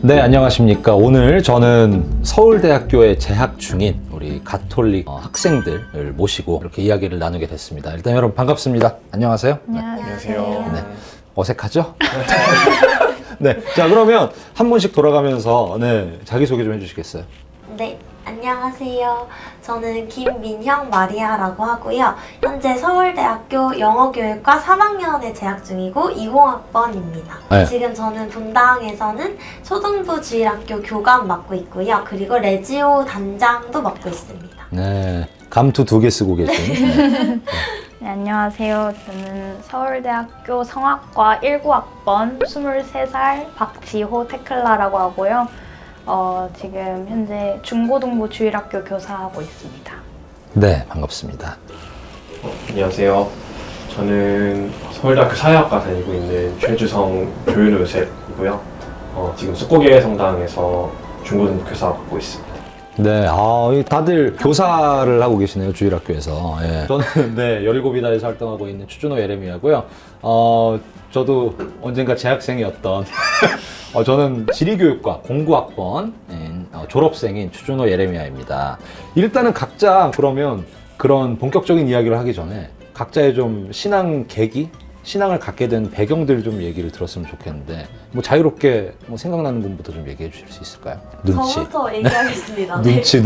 네, 안녕하십니까. 오늘 저는 서울대학교에 재학 중인 우리 가톨릭 학생들을 모시고 이렇게 이야기를 나누게 됐습니다. 일단 여러분 반갑습니다. 안녕하세요. 안녕하세요. 네. 어색하죠? 네. 자, 그러면 한 분씩 돌아가면서 자기소개 좀 해주시겠어요? 네, 안녕하세요. 저는 김민형 마리아라고 하고요. 현재 서울대학교 영어교육과 3학년에 재학 중이고 20학번입니다. 네. 지금 저는 분당에서는 초등부 주일학교 교감 맡고 있고요. 그리고 레지오 단장도 맡고 있습니다. 네. 감투 2개 쓰고 계신. 네, 안녕하세요. 저는 서울대학교 성악과 19학번 23살 박지호 테클라라고 하고요. 지금 현재 중고등부 주일학교 교사하고 있습니다. 네, 반갑습니다. 안녕하세요. 저는 서울대학교 사회학과 다니고 있는 최주성 조윤우 요셉이고요. 지금 쑥고개 성당에서 중고등부 교사 맡고 있습니다. 네, 다들 교사를 하고 계시네요, 주일학교에서. 예. 저는 17이다에서 활동하고 있는 추준호 예레미야고요. 저도 언젠가 재학생이었던 저는 지리교육과 공구학번 졸업생인 추준호 예레미야입니다. 일단은 각자 그러면 그런 본격적인 이야기를 하기 전에 각자의 좀 신앙 계기? 신앙을 갖게 된 배경들 좀 얘기를 들었으면 좋겠는데 뭐 자유롭게 뭐 생각나는 분부터 좀 얘기해 주실 수 있을까요? 눈치. 저부터 얘기하겠습니다. 눈치.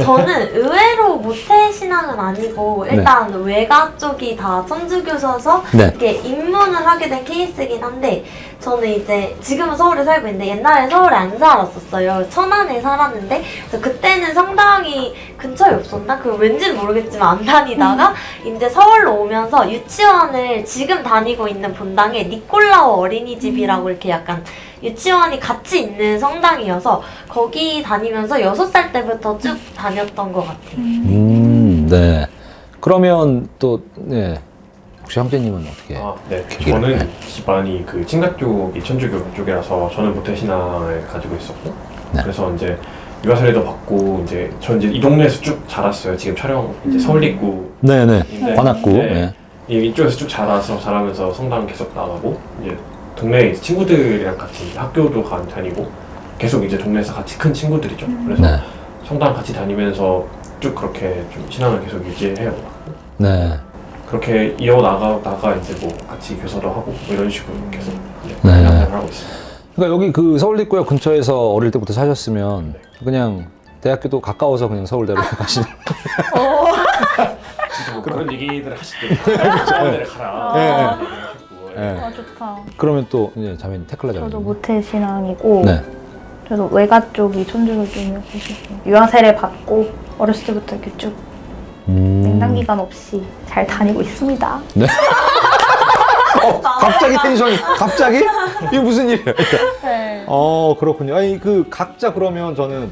저는 의외로 모태신앙은 아니고 일단 외가 쪽이 다 천주교셔서 네. 이렇게 입문을 하게 된 케이스긴 한데 저는 이제 지금은 서울에 살고 있는데 옛날에 서울에 안 살았었어요. 천안에 살았는데 그래서 그때는 성당이 근처에 없었나? 그 왠지는 모르겠지만 안 다니다가 이제 서울로 오면서 유치원을 지금 다니고 있는 본당에 니콜라오 어린이집이라고 이렇게 약간 유치원이 같이 있는 성당이어서 거기 다니면서 6살 때부터 쭉 다녔던 것 같아요. 네. 그러면 또, 혹시 형제님은 어떻게? 네. 계기를? 저는 집안이 그 친가 쪽이 천주교 쪽이라서 저는 모태신앙을 가지고 있었고 네. 그래서 이제 유아세례도 받고 저 이제 이 동네에서 쭉 자랐어요. 지금 촬영 이제 서울입구 네네. 관악구. 네. 이쪽에서 쭉 자라면서 성당 계속 나가고 이제 동네에 이제 친구들이랑 같이 이제 학교도 다니고 계속 이제 동네에서 같이 큰 친구들이죠. 그래서 네. 성당 같이 다니면서 쭉 그렇게 좀 신앙을 계속 유지해요. 네. 그렇게 이어나가다가 이제 뭐 같이 교사도 하고 뭐 이런 식으로 계속 네. 생활을 하고 있습니다. 그러니까 여기 그 서울대학교 근처에서 어릴 때부터 사셨으면 그냥 대학교도 가까워서 그냥 서울대로 가시는. 진짜 뭐 그런 얘기들을 하실 때 서울대를 가라. 네. 좋다. 그러면 또 이제 자매님 테클라 자매님. 저도 모태신앙이고 네. 저도 외가 쪽이 천주교 쪽이었고 유아세례 받고 어렸을 때부터 이렇게 쭉 냉단 기간 없이 잘 다니고 있습니다. 네. 갑자기 텐션이 갑자기? 이게 무슨 일이에요? 네. 그렇군요. 아니 그 각자 그러면 저는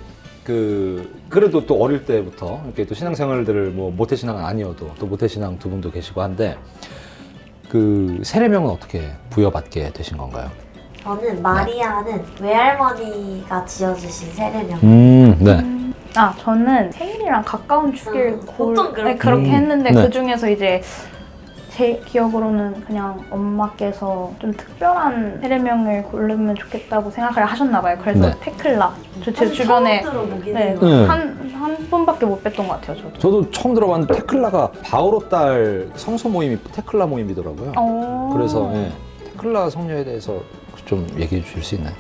그래도 또 어릴 때부터 이렇게 또 신앙생활들을 뭐 모태신앙은 아니어도 또 모태신앙 두 분도 계시고 한데 그 세례명은 어떻게 부여받게 되신 건가요? 저는 마리아는 외할머니가 지어주신 세례명. 네. 저는 생일이랑 가까운 축일 보통 그렇게. 그렇게 했는데 네. 그 중에서 이제 제 기억으로는 그냥 엄마께서 좀 특별한 세례명을 고르면 좋겠다고 생각을 하셨나 봐요. 그래서 네. 테클라. 제 주변에 처음 들어보긴 네, 해요. 네. 한 번밖에 못 뵀던 것 같아요, 저도. 저도 처음 들어봤는데 테클라가 바오로 딸 성소 모임이 테클라 모임이더라고요. 그래서 테클라 성녀에 대해서 좀 얘기해 주실 수 있나요?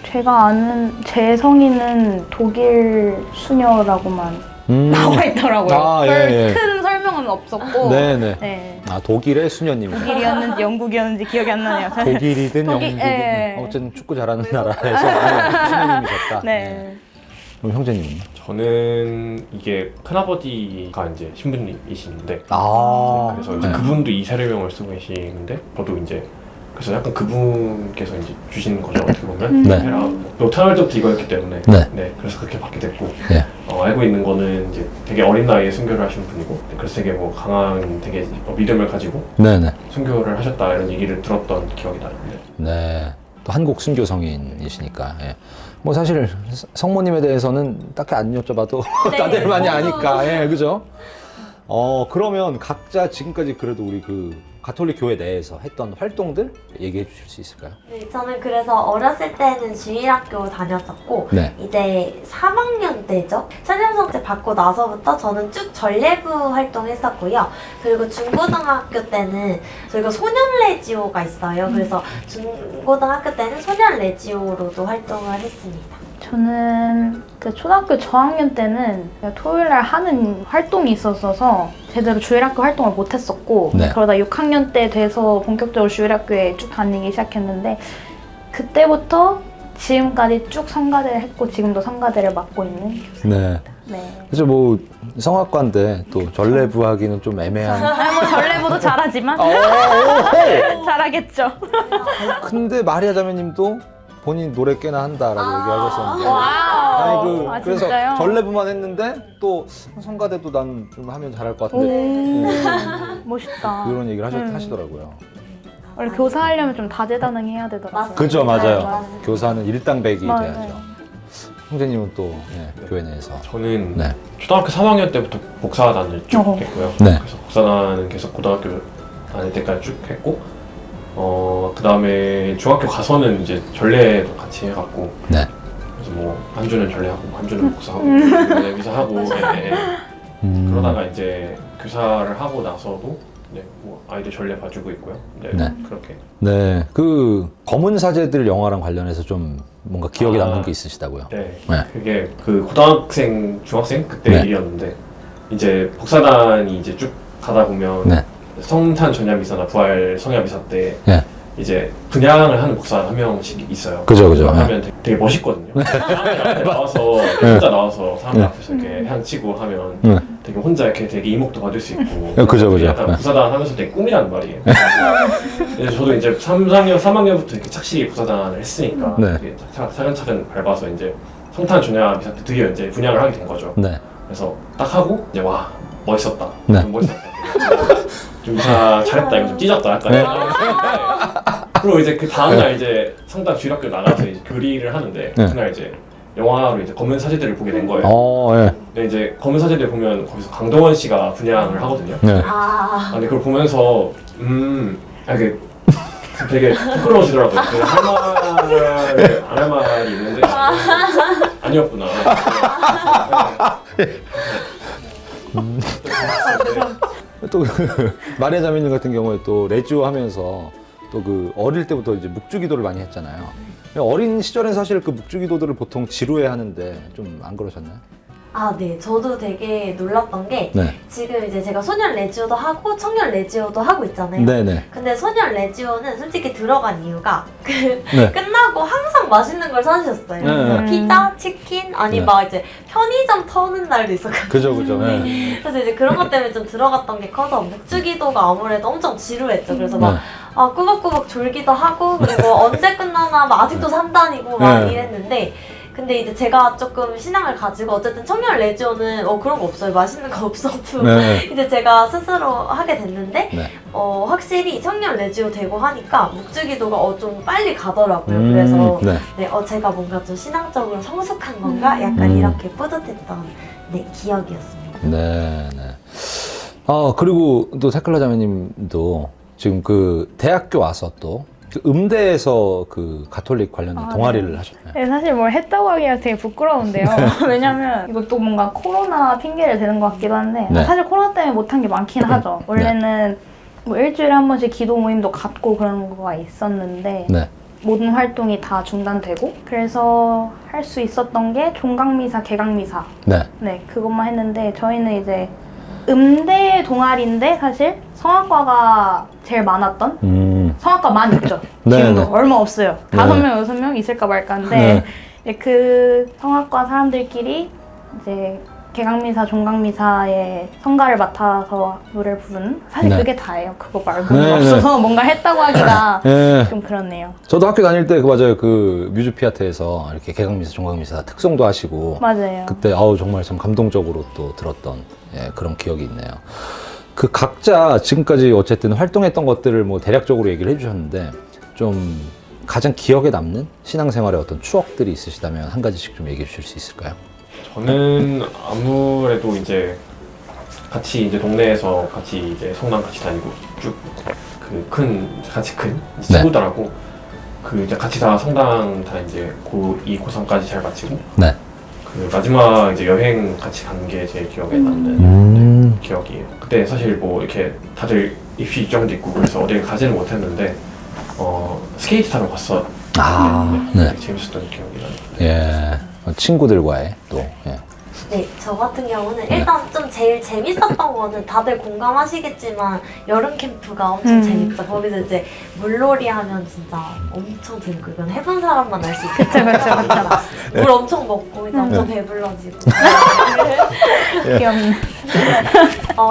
제가 아는 제 성인은 독일 수녀라고만 나와 있더라고요. 큰 설명은 없었고. 네네. 네. 독일의 수녀님이죠. 독일이었는지 영국이었는지 기억이 안 나네요. 독일이든 영국이든 네. 어쨌든 축구 잘하는 나라에서 수녀님이셨다. 네. 그럼 형제님은요? 저는 이게 큰아버지가 이제 신부님이시는데 그래서 이제 네. 그분도 이 세례명을 쓰고 계시는데 저도 이제 그래서 약간 그분께서 이제 주신 거죠 어떻게 보면 네. 태어날 때부터 이거였기 때문에 네. 그래서 그렇게 받게 됐고 네. 알고 있는 거는 이제 되게 어린 나이에 순교를 하신 분이고 그래서 되게 뭐 강한 되게 믿음을 가지고 네네. 순교를 하셨다 이런 얘기를 들었던 기억이 나는데 네. 또 한국 순교 성인이시니까. 예. 뭐 사실 성모님에 대해서는 딱히 안 여쭤봐도 네, 다들 많이 저도. 아니까. 그죠? 그러면 각자 지금까지 그래도 우리 그 가톨릭 교회 내에서 했던 활동들 얘기해 주실 수 있을까요? 네, 저는 그래서 어렸을 때는 주일학교 다녔었고 네. 이제 3학년 때죠. 천연성제 받고 나서부터 저는 쭉 전례부 활동했었고요. 그리고 중고등학교 때는 저희가 소년레지오가 있어요. 그래서 중고등학교 때는 소년레지오로도 활동을 했습니다. 저는 그 초등학교 저학년 때는 토요일날 하는 활동이 있었어서 제대로 주일학교 활동을 못했었고 네. 그러다 6학년 때 돼서 본격적으로 주일학교에 쭉 다니기 시작했는데 그때부터 지금까지 쭉 성가대를 했고 지금도 성가대를 맡고 있는 네. 네. 그래서 뭐 성악과인데 또 전래부 하기는 좀 애매한. 뭐 전래부도 잘하지만 잘하겠죠. 근데 마리아 자매님도 본인 노래 꽤나 한다라고 얘기하셨었는데. 와우. 아니 그래서 진짜요? 전래부만 했는데 또 성가대도 난 좀 하면 잘할 것 같은데 멋있다. 그런 얘기를 하시더라고요. 원래 교사하려면 좀 다재다능해야 되더라고요. 맞습니다. 그죠, 맞아요. 맞습니다. 교사는 일당백이 맞아요. 돼야죠. 형제님은 또 교회 내에서. 저는 네. 초등학교 3학년 때부터 복사단을 쭉 어허. 했고요. 네. 그래서 복사단은 계속 고등학교 다닐 때까지 쭉 했고, 그 다음에 중학교 가서는 이제 전례도 같이 해갖고, 네. 그래서 뭐 한 주는 전례하고 한 주는 복사하고, 네, 미사하고, 네. 그러다가 이제 교사를 하고 나서도 뭐 아이들 전례 봐주고 있고요. 네, 네. 그렇게. 네. 그 검은 사제들 영화랑 관련해서 좀 뭔가 기억에 아. 남는 게 있으시다고요. 네. 네. 그게 그 고등학생, 중학생 그때 네. 일이었는데 이제 복사단이 이제 쭉 가다 보면 네. 성탄 전야미사나 부활 성야미사 때 네. 이제 분양을 하는 목사 한 명씩 있어요. 그죠, 그죠. 그거 하면 되게 멋있거든요. 사람들 앞에 나와서 혼자 나와서 사람들 네. 앞에서 이렇게 향 치고 하면 네. 되게 혼자 이렇게 되게 이목도 받을 수 있고. 네, 그죠, 그죠. 약간 네. 부사단 하면서 되게 꿈이란 말이에요. 그래서 저도 이제 3학년부터 이렇게 착실히 부사단을 했으니까 네. 되게 차근차근 밟아서 이제 성탄 전야미사 때 드디어 이제 분양을 하게 된 거죠. 네. 그래서 딱 하고 이제 와 멋있었다. 네. 좀 멋있었다. 좀 이사 잘했다. 이거 좀 찢었다. 약간. 네. 그리고 이제 그 다음날 이제 성당 주일학교 나가서 이제 교리를 하는데 네. 그날 이제 영화로 이제 검은 사제들을 보게 된 거예요. 예. 근데 이제 검은 사제들 보면 거기서 강동원 씨가 분양을 하거든요. 네. 근데 그걸 보면서 그 되게 부끄러워지더라고요. 제가 할 말을 안 할 말이 있는데 아니었구나. 또 그 마리아 자매님 같은 경우에 또 레지오 하면서 또 그 어릴 때부터 이제 묵주기도를 많이 했잖아요. 어린 시절엔 사실 그 묵주기도들을 보통 지루해 하는데 좀 안 그러셨나요? 네. 저도 되게 놀랐던 게 네. 지금 이제 제가 소년 레지오도 하고 청년 레지오도 하고 있잖아요. 네네. 근데 소년 레지오는 솔직히 들어간 이유가 네. 끝나고 항상 맛있는 걸 사주셨어요. 네. 그래서 피자, 치킨, 아니 네. 막 이제 편의점 터는 날도 있었거든요. 그죠, 그죠. 네. 그래서 이제 그런 것 때문에 좀 들어갔던 게 커서 묵주기도가 아무래도 엄청 지루했죠. 그래서 막 네. 꾸벅꾸벅 졸기도 하고 그리고 언제 끝나나 막 아직도 산다니고 막 네. 이랬는데 근데 이제 제가 조금 신앙을 가지고 어쨌든 청년 레지오는 그런 거 없어요. 맛있는 거 없어도 네. 이제 제가 스스로 하게 됐는데 네. 확실히 청년 레지오 되고 하니까 묵주기도가 좀 빨리 가더라고요. 그래서 네. 제가 뭔가 좀 신앙적으로 성숙한 건가? 약간 이렇게 뿌듯했던 기억이었습니다. 네, 네. 그리고 또 테클라 자매님도 지금 그 대학교 와서 또 그 음대에서 그 가톨릭 관련된 동아리를 하셨나요? 네, 사실 뭘 했다고 하기가 되게 부끄러운데요. 왜냐면 이것도 뭔가 코로나 핑계를 대는 것 같기도 한데 네. 사실 코로나 때문에 못한 게 많긴 하죠. 원래는 뭐 일주일에 한 번씩 기도 모임도 갖고 그런 거가 있었는데 네. 모든 활동이 다 중단되고 그래서 할 수 있었던 게 종강미사, 개강미사 네. 그것만 했는데 저희는 이제 음대 동아리인데 사실 성악과가 제일 많았던 성악과만 있죠. 네, 지금도 네. 얼마 없어요. 네. 5명, 6명 있을까 말까인데 네. 이제 그 성악과 사람들끼리 이제 개강미사, 종강미사의 성가를 맡아서 노래를 부르는 사실 네. 그게 다예요. 그거 말고는 네, 없어서 뭔가 했다고 하기가 네. 좀 그렇네요. 저도 학교 다닐 때 맞아요. 그 뮤즈피아트에서 이렇게 개강미사, 종강미사 특송도 하시고 맞아요. 그때 정말 참 감동적으로 또 들었던 그런 기억이 있네요. 그 각자 지금까지 어쨌든 활동했던 것들을 뭐 대략적으로 얘기를 해주셨는데 좀 가장 기억에 남는 신앙생활의 어떤 추억들이 있으시다면 한 가지씩 좀 얘기해 주실 수 있을까요? 저는 아무래도 이제 같이 이제 동네에서 같이 이제 성당 같이 다니고 쭉 같이 큰 네. 친구들하고 그 이제 같이 다 성당 다 이제 고2, 고3까지 잘 마치고 네. 그 마지막 이제 여행 같이 간 게 제일 기억에 남는 기억이에요. 그때 사실 뭐 이렇게 다들 입시 일정도 있고 그래서 어딜 가지는 못했는데 스케이트 타러 갔어. 네. 되게 재밌었던 기억이 나요. 예. 친구들과의 또. 예. 네, 저 같은 경우는 일단 좀 제일 재밌었던 거는 다들 공감하시겠지만 여름 캠프가 엄청 재밌죠. 거기서 이제 물놀이 하면 진짜 엄청 재밌고 이건 해본 사람만 알 수 있어요. 그쵸. 물 엄청 먹고 이제 엄청 배불러지고. 귀엽네.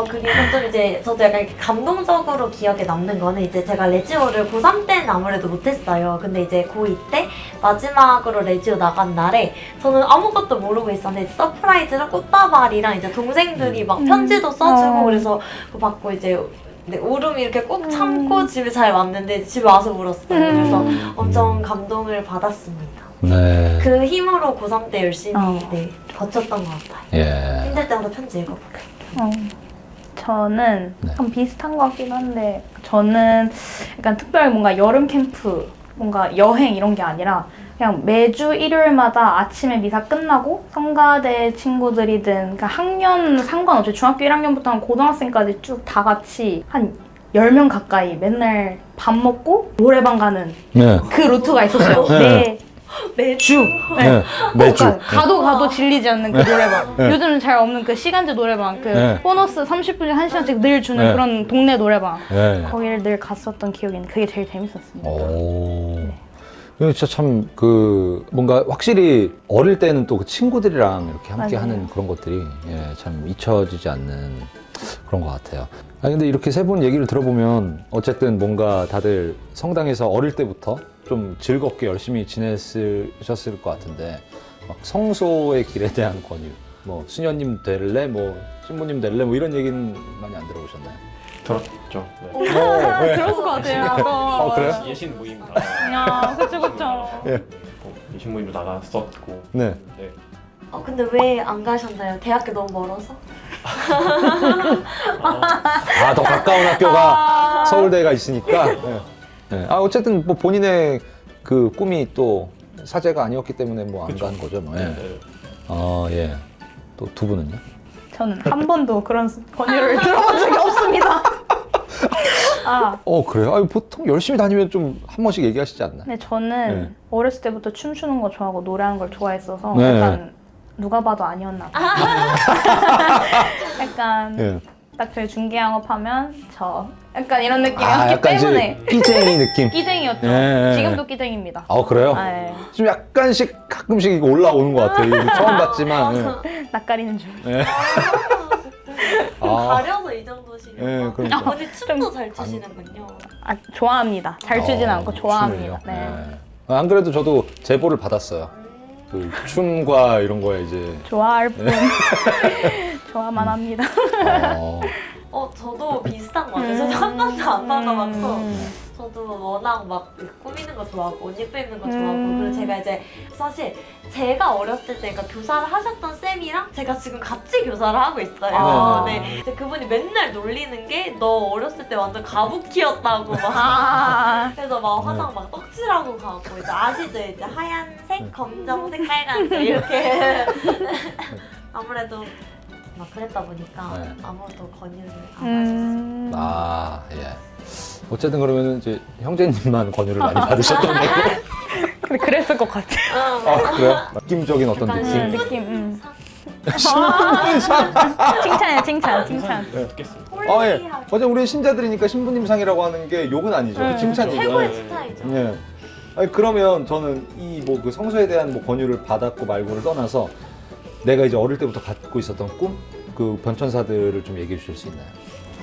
그리고 좀 이제 저도 약간 이렇게 감동적으로 기억에 남는 거는 이제 제가 레지오를 고3 때는 아무래도 못했어요. 근데 이제 고2 때 마지막으로 레지오 나간 날에 저는 아무것도 모르고 있었는데 서프라이즈로 꽃다발이랑 이제 동생들이 막 편지도 써주고 그래서 그거 받고 이제 네, 울음이 이렇게 꼭 참고 집에 잘 왔는데 집에 와서 울었어요. 그래서 엄청 감동을 받았습니다. 네. 그 힘으로 고3 때 열심히 네, 버텼던 것 같아요. 예. 힘들 때마다 편지 읽어볼게요. 저는 네. 약간 비슷한 것 같긴 한데 저는 약간 특별히 뭔가 여름 캠프, 뭔가 여행 이런 게 아니라 그냥 매주 일요일마다 아침에 미사 끝나고 성가대 친구들이든 그러니까 학년 상관없이 중학교 1학년부터 고등학생까지 쭉 다 같이 한 10명 가까이 맨날 밥 먹고 노래방 가는 네. 그 루트가 있었어요. 네. 매주. 네. 매주. 가도 질리지 않는 그 노래방. 네. 요즘은 잘 없는 그 시간제 노래방. 그 네. 보너스 30분에 1시간씩 늘 주는 네. 그런 동네 노래방. 예. 거기를 늘 갔었던 기억이 있는데 그게 제일 재밌었습니다. 오. 이거 진짜 참 뭔가 확실히 어릴 때는 또 그 친구들이랑 이렇게 함께 맞아요. 하는 그런 것들이 참 잊혀지지 않는 그런 것 같아요. 근데 이렇게 세 분 얘기를 들어보면 어쨌든 뭔가 다들 성당에서 어릴 때부터 좀 즐겁게 열심히 지내셨을 것 같은데 막 성소의 길에 대한 권유, 뭐 수녀님 될래, 뭐 신부님 될래, 뭐 이런 얘기는 많이 안 들어보셨나요? 들었죠. 네. 네. 들었을 것 같아요. 그래요? 예신 모임 나가. 야, 그쵸. 예. 예신 모임도 나갔었고. 네. 네. 근데 왜 안 가셨나요? 대학교 너무 멀어서? 더 가까운 학교가 서울대가 있으니까. 네. 어쨌든 뭐 본인의 그 꿈이 또 사제가 아니었기 때문에 뭐 안 간 거죠. 뭐. 예. 네. 예. 또 두 분은요? 저는 한 번도 그런 권유를 들어본 적이 없습니다. 그래요? 보통 열심히 다니면 좀 한 번씩 얘기하시지 않나? 네, 저는 어렸을 때부터 춤추는 거 좋아하고 노래하는 걸 좋아했어서 네. 약간 누가 봐도 아니었나 봐요. 약간 예. 딱 저희 중개양업하면 저 약간 이런 느낌이었기 약간 때문에 이제 끼쟁이 느낌? 끼쟁이였죠. 예. 지금도 끼쟁입니다. 그래요? 예. 좀 약간씩 가끔씩 이거 올라오는 것 같아요. 이거 처음 봤지만. 낯가리는 중. 가려서 이 정도시면. 그러니까. 근데 춤도 잘 추시는군요. 좋아합니다. 잘 추진 않고 좋아합니다. 춤을요? 네. 안 그래도 저도 제보를 받았어요. 그 춤과 이런 거에 이제. 좋아할 뿐. 좋아만 합니다. 저도 비슷한 것 같아요. 저도 한 번도 안 받아봤고. 저도 워낙 막 꾸미는 거 좋아하고 옷 예뻐 입는 거 좋아하고 그리고 제가 이제 사실 제가 어렸을 때 그러니까 교사를 하셨던 쌤이랑 제가 지금 같이 교사를 하고 있어요. 네. 이제 그분이 맨날 놀리는 게 너 어렸을 때 완전 가부키였다고 막 그래서 막 화장 막 떡칠하고 가고 이제 아시죠? 이제 하얀색, 검정색, 빨간색 이렇게 아무래도 막 그랬다 보니까 아무도 권유를 안 하셨어요. 예. 어쨌든 그러면 이제 형제님만 권유를 많이 받으셨던 거고. 근데 그랬을 것 같아요. 그래요? 느낌적인 어떤 약간 느낌? 느낌. 신분상. 칭찬이에요, 칭찬. 듣겠습니다. 예. 어제 우리 신자들이니까 신부님상이라고 하는 게 욕은 아니죠. 칭찬이죠. 최고의 예. 칭찬이죠. 예. 그러면 저는 이 뭐 그 성서에 대한 뭐 권유를 받았고 말고를 떠나서 내가 이제 어릴 때부터 갖고 있었던 꿈, 그 변천사들을 좀 얘기해 주실 수 있나요?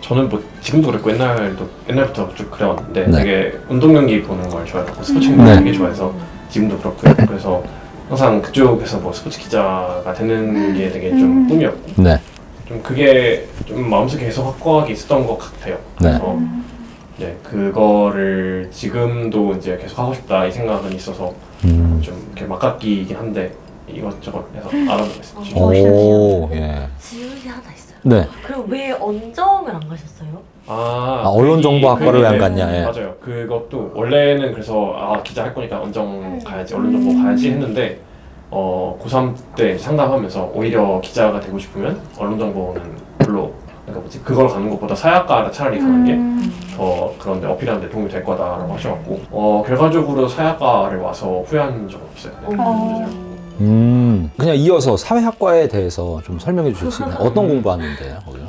저는 뭐 지금도 그랬고 옛날부터 쭉 그래왔는데 네. 되게 운동 경기 보는 걸 좋아하고 스포츠 경기 되게 좋아해서 지금도 그렇고요. 그래서 항상 그쪽에서 뭐 스포츠 기자가 되는 게 되게 좀 꿈이었고 네. 좀 그게 좀 마음속에 계속 확고하게 있었던 것 같아요. 그래서 네, 그거를 지금도 이제 계속 하고 싶다 이 생각은 있어서 좀 이렇게 막깎이긴 한데 이것저것 해서 알아보고 있어요. 오, 예. 지훈이 하나 있어요. 네. 그럼 왜 언정을 안 가셨어요? 언론정보학과를 왜 안 갔냐, 예. 맞아요. 그것도 원래는 그래서 기자 할 거니까 언정 가야지, 언론정보 가야지 했는데 고3 때 상담하면서 오히려 기자가 되고 싶으면 언론정보는 별로 그걸 가는 것보다 사약과를 차라리 가는 게 더 그런데 어필하는 데 도움이 될 거다라고 하셔갖고 결과적으로 사약과를 와서 후회한 적은 없어요. 네. 그냥 이어서 사회학과에 대해서 좀 설명해 주실 수 있나요? 어떤 공부하는데요, 거기요?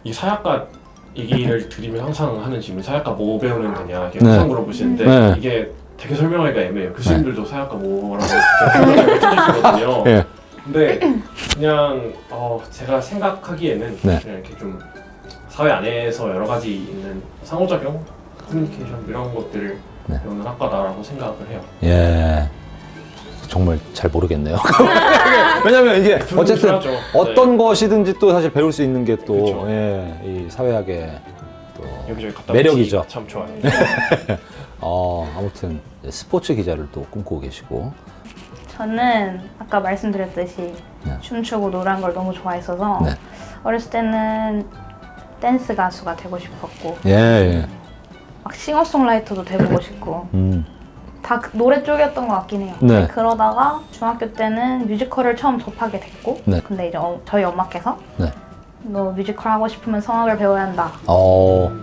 이 사약과 얘기를 드리면 항상 하는 질문, 사약과 뭐 배우는 거냐 이렇게 네. 항상 물어보시는데 네. 이게 되게 설명하기가 애매해요. 교수님들도 사약과 뭐라고 해주시거든요. 예. 근데 그냥 제가 생각하기에는 네. 그냥 이렇게 좀 사회 안에서 여러 가지 있는 상호작용, 커뮤니케이션 이런 것들을 네. 배우는 학과다라고 생각을 해요. 예. 정말 잘 모르겠네요. 왜냐면 이게 어쨌든 중요하죠. 어떤 것이든지 또 사실 배울 수 있는 게 또 그쵸. 예, 이 사회학의 또 여기저기 갔다 매력이죠. 오기 참 좋아요. 아무튼 스포츠 기자를 또 꿈꾸고 계시고 저는 아까 말씀드렸듯이 네. 춤추고 노래하는 걸 너무 좋아했어서 네. 어렸을 때는 댄스 가수가 되고 싶었고 예, 예. 막 싱어송라이터도 돼보고 싶고 다 노래 쪽이었던 것 같긴 해요. 네. 그러다가 중학교 때는 뮤지컬을 처음 접하게 됐고 네. 근데 이제 저희 엄마께서 네. 너 뮤지컬 하고 싶으면 성악을 배워야 한다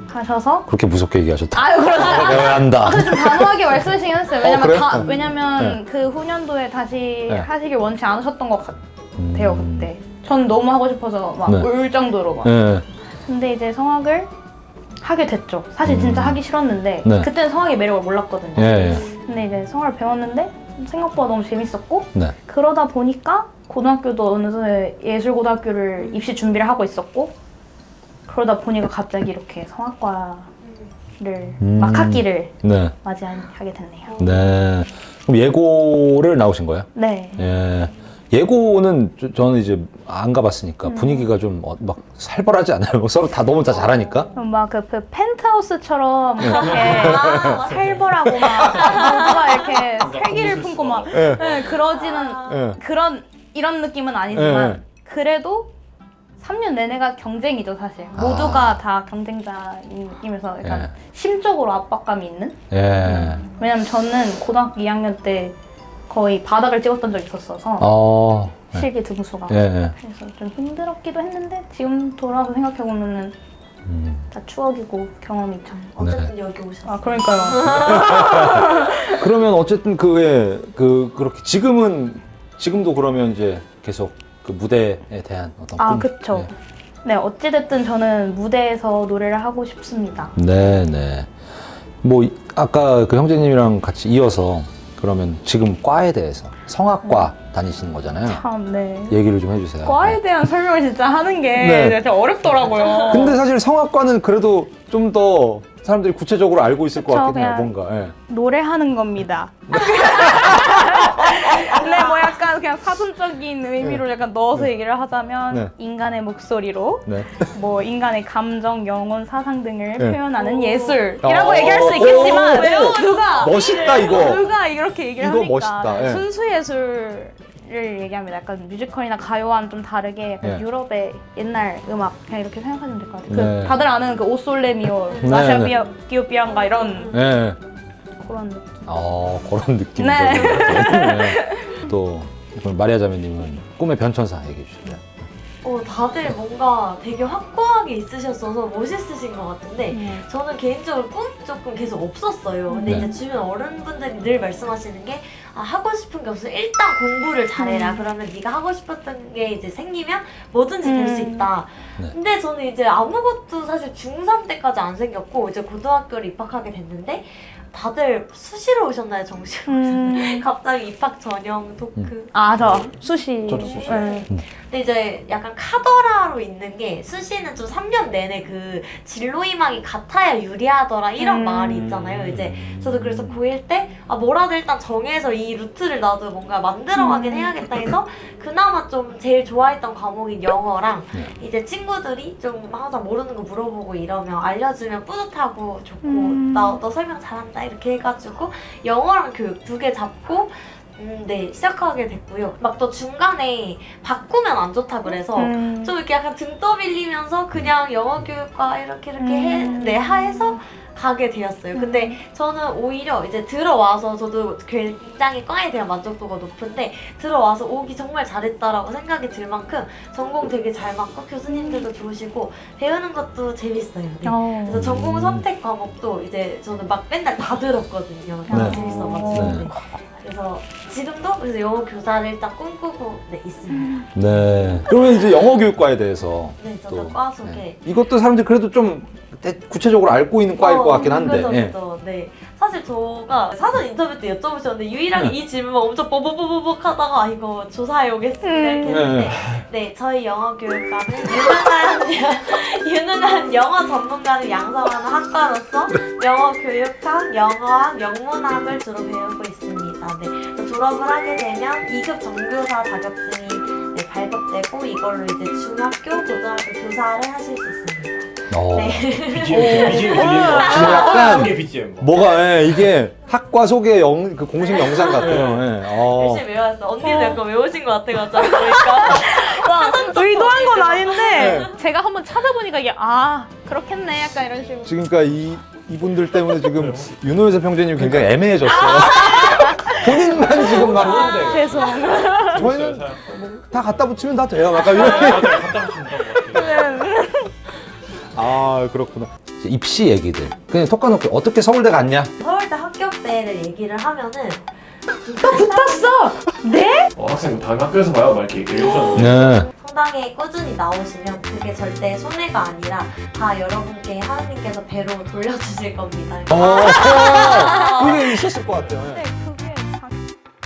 하셔서 그렇게 무섭게 얘기하셨다. 아유 그러지 배워야 한다. 좀 단호하게 말씀하시긴 했어요. 왜냐면 그래요? 왜냐면 그 후년도에 다시 네. 하시길 원치 않으셨던 것 같아요 그때. 전 너무 하고 싶어서 막 네. 울 정도로 막. 예. 근데 이제 성악을 하게 됐죠. 사실 진짜 하기 싫었는데 네. 그때는 성악의 매력을 몰랐거든요. 예, 예. 근데 이제 성악을 배웠는데 생각보다 너무 재밌었고 네. 그러다 보니까 고등학교도 어느새 예술고등학교를 입시 준비를 하고 있었고 그러다 보니까 갑자기 이렇게 성악과를 막학기를 네. 맞이하게 됐네요. 네. 그럼 예고를 나오신 거예요? 네. 예. 예고는 저는 이제 안 가봤으니까 분위기가 좀 막 살벌하지 않아요? 서로 다 너무 다 잘하니까? 막 그 펜트하우스처럼 네. 그렇게 살벌하고 막 누가 이렇게 살기를 품고 막 예. 네, 그러지는 예. 이런 느낌은 아니지만 예. 그래도 3년 내내가 경쟁이죠 사실. 모두가 다 경쟁자인 느낌에서 약간 예. 심적으로 압박감이 있는? 예. 왜냐면 저는 고등학교 2학년 때 거의 바닥을 찍었던 적이 있었어서 예. 실기 등수가 예, 예. 그래서 좀 힘들었기도 했는데 지금 돌아와서 생각해보면은 다 추억이고 경험이죠. 어쨌든 여기 오셨어요. 아 그러니까요. 그러면 어쨌든 그렇게 지금도 그러면 이제 계속 그 무대에 대한 어떤 아 꿈? 그쵸. 네 어찌됐든 저는 무대에서 노래를 하고 싶습니다. 네, 네. 뭐 아까 그 형제님이랑 같이 이어서 그러면 지금 과에 대해서 성악과 다니시는 거잖아요. 참 네. 얘기를 좀 해주세요. 과에 대한 설명을 진짜 하는 게 네. 진짜 어렵더라고요. 근데 사실 성악과는 그래도 좀 더 사람들이 구체적으로 알고 있을 것 그쵸, 같긴 해요. 그냥 뭔가. 예. 노래하는 겁니다. 근데 뭐 약간 그냥 사전적인 의미로 약간 넣어서 얘기를 하자면 네. 인간의 목소리로 네. 뭐 인간의 감정, 영혼, 사상 등을 네. 표현하는 오. 예술이라고 오. 얘기할 수 있겠지만 오. 누가 멋있다 이거. 누가 이렇게 얘기를 이거 하니까 멋있다, 예. 순수 예술을 얘기합니다. 약간 뮤지컬이나 가요와는 좀 다르게 약간 예. 유럽의 옛날 음악 그냥 이렇게 생각하시면 될 것 같아요. 네. 그 다들 아는 그 오솔레미오, 네, 마샤 네. 비오피안가 이런 예. 그런 느낌. 그런 느낌이죠. 네. 네. 또 그럼 마리아 자매님은 꿈의 변천사 얘기해 주시죠. 다들 뭔가 되게 확고하게 있으셨어서 멋있으신 것 같은데 저는 개인적으로 꿈이 조금 계속 없었어요. 근데 네. 이제 주변 어른분들이 늘 말씀하시는 게 하고 싶은 게 없으면 일단 공부를 잘해라. 그러면 네가 하고 싶었던 게 이제 생기면 뭐든지 될 수 있다. 네. 근데 저는 이제 아무것도 사실 중3 때까지 안 생겼고 이제 고등학교를 입학하게 됐는데 다들 수시로 오셨나요? 정시로 오셨나요? 갑자기 입학 전형 토크. 아, 저 수시. 저도 수시. 네. 근데 이제 약간 카더라로 있는 게 수시는 좀 3년 내내 그 진로 희망이 같아야 유리하더라 이런 말이 있잖아요. 이제 저도 그래서 고1 때 뭐라도 일단 정해서 이 루트를 나도 뭔가 만들어가긴 해야겠다 해서 그나마 좀 제일 좋아했던 과목인 영어랑 이제 친구들이 좀 항상 모르는 거 물어보고 이러면 알려주면 뿌듯하고 좋고 너 설명 잘한다 이렇게 해가지고 영어랑 교육 두 개 잡고 네, 시작하게 됐고요. 막 또 중간에 바꾸면 안 좋다 그래서 좀 이렇게 약간 등 떠밀리면서 그냥 영어 교육과 이렇게 해서 가게 되었어요. 근데 저는 오히려 이제 들어와서 저도 굉장히 과에 대한 만족도가 높은데 들어와서 오기 정말 잘했다라고 생각이 들 만큼 전공 되게 잘 맞고 교수님들도 좋으시고 배우는 것도 재밌어요. 네. 그래서 전공 선택 과목도 이제 저는 막 맨날 다 들었거든요. 다 네. 재밌어가지고. 네. 네. 그래서 지금도 그래서 영어 교사를 일단 꿈꾸고 있습니다. 네. 그러면 이제 영어 교육과에 대해서 네, 저도 또, 과 소개. 네. 이것도 사람들이 그래도 좀 구체적으로 알고 있는 과일 것 같긴 한데. 그죠, 예. 그죠. 네. 사실 저가 사전 인터뷰 때 여쭤보셨는데 유일하게 이 질문 엄청 뽀뽀뽀뽀뽀 하다가 이거 조사해 오겠습니다 이렇게 했는데 네, 저희 영어 교육과는 유능한 영어 전문가를 양성하는 학과로서 영어 교육학, 영어학, 영문학을 주로 배우고 있습니다. 네. 졸업을 하게 되면 2급 정교사 자격증이 네, 발급되고 이걸로 이제 중학교, 고등학교 교사를 하실 수 있습니다. 네. BGM 약간 이게 BGM 뭐가 이게 학과 소개 그 공식 영상 같아요. 예. 열심히 외웠어. 언니도 약간 외우신 것 같아가지고 보니까. 의도한 건 아닌데 네. 제가 한번 찾아보니까 이게 그렇겠네 약간 이런 식으로. 지금 그러니까 이분들 때문에 지금 윤호여사 평제님 굉장히 애매해졌어요. 본인만 지금 막 죄송. 저희는 다 갖다 붙이면 다 돼요. 약간 이렇게. 맞아요. 갖다 붙인다고 같아요. 아 그렇구나. 이제 입시 얘기들. 그냥 톡까놓고 어떻게 서울대 갔냐? 서울대 합격대를 얘기를 하면은 붙었어. 네? 학생 다른 학교에서 봐요. 막 이렇게 얘기를 해주셨는데 네. 성당에 꾸준히 나오시면 그게 절대 손해가 아니라 다 여러분께 하나님께서 배로 돌려주실 겁니다. 그게 있었을 것 같아요. 예. 네,